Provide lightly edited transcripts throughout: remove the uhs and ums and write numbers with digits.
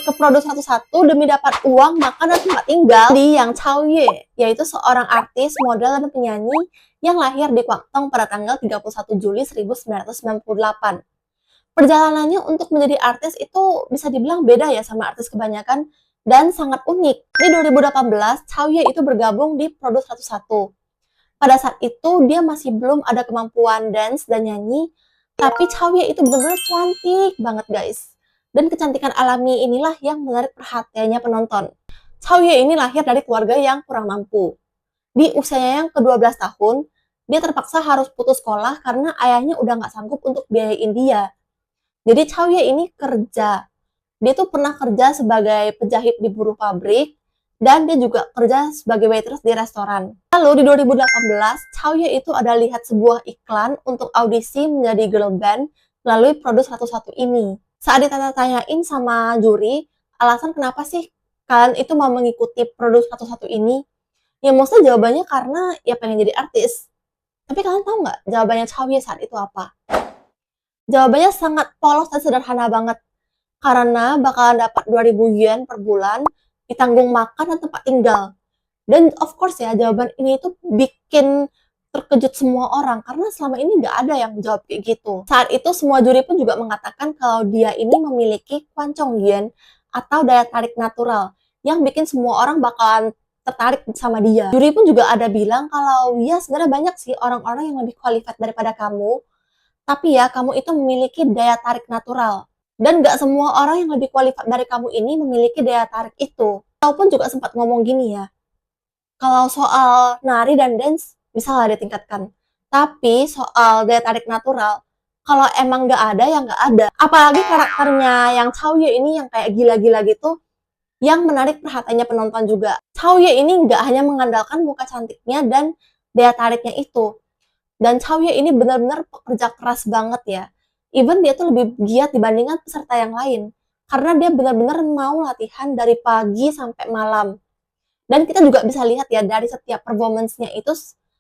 ke Produk 101 demi dapat uang, makan, dan tempat tinggal di Yang Chao Ye, yaitu seorang artis, model, dan penyanyi yang lahir di Guangdong pada tanggal 31 Juli 1998. Perjalanannya untuk menjadi artis itu bisa dibilang beda ya sama artis kebanyakan dan sangat unik. Di 2018, Chao Ye itu bergabung di Produk 101. Pada saat itu dia masih belum ada kemampuan dance dan nyanyi, tapi Chao Ye itu benar-benar cantik banget guys. Dan kecantikan alami inilah yang menarik perhatiannya penonton. Chao Ye ini lahir dari keluarga yang kurang mampu. Di usianya yang ke-12 tahun, dia terpaksa harus putus sekolah karena ayahnya udah nggak sanggup untuk biayain dia. Jadi Chao Ye ini kerja. Dia tuh pernah kerja sebagai penjahit di buruh pabrik, dan dia juga kerja sebagai waitress di restoran. Lalu di 2018, Chao Ye itu ada lihat sebuah iklan untuk audisi menjadi girl band melalui Produk 101 ini. Saat ditanya-tanyain sama juri, alasan kenapa sih kalian itu mau mengikuti Produk 101 ini? Ya mostly jawabannya karena ya pengen jadi artis. Tapi kalian tahu nggak jawabannya Chao Ye saat itu apa? Jawabannya sangat polos dan sederhana banget. Karena bakalan dapat 2.000 yen per bulan, ditanggung makan dan tempat tinggal. Dan of course ya, jawaban ini itu bikin terkejut semua orang karena selama ini nggak ada yang jawab kayak gitu. Saat itu semua juri pun juga mengatakan kalau dia ini memiliki kwancong yen atau daya tarik natural yang bikin semua orang bakalan tertarik sama dia. Juri pun juga ada bilang kalau ya sebenarnya banyak sih orang-orang yang lebih qualified daripada kamu, tapi ya kamu itu memiliki daya tarik natural. Dan nggak semua orang yang lebih qualified dari kamu ini memiliki daya tarik itu. Ataupun juga sempat ngomong gini ya, kalau soal nari dan dance bisa lah ditingkatkan. Tapi soal daya tarik natural, kalau emang nggak ada ya nggak ada. Apalagi karakternya yang Chao Ye ini yang kayak gila-gila gitu, yang menarik perhatiannya penonton juga. Chao Ye ini nggak hanya mengandalkan muka cantiknya dan daya tariknya itu. Dan Chao Ye ini benar-benar pekerja keras banget ya. Even dia tuh lebih giat dibandingkan peserta yang lain. Karena dia benar-benar mau latihan dari pagi sampai malam. Dan kita juga bisa lihat ya dari setiap performance-nya itu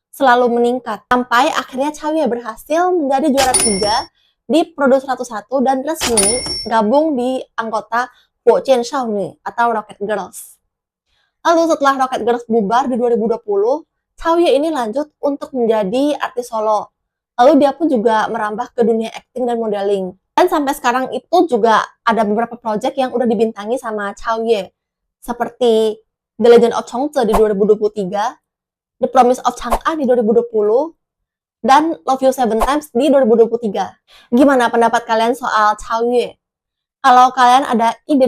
selalu meningkat. Sampai akhirnya Chao Ye berhasil menjadi juara 3 di Produk 101 dan resmi gabung di anggota Huojian Shaoni atau Rocket Girls. Lalu setelah Rocket Girls bubar di 2020, Chao Ye ini lanjut untuk menjadi artis solo. Lalu dia pun juga merambah ke dunia acting dan modeling. Dan sampai sekarang itu juga ada beberapa project yang udah dibintangi sama Chao Ye. Seperti The Legend of Chongzhe di 2023, The Promise of Chang'e di 2020, dan Love You 7 Times di 2023. Gimana pendapat kalian soal Chao Ye? Kalau kalian ada ide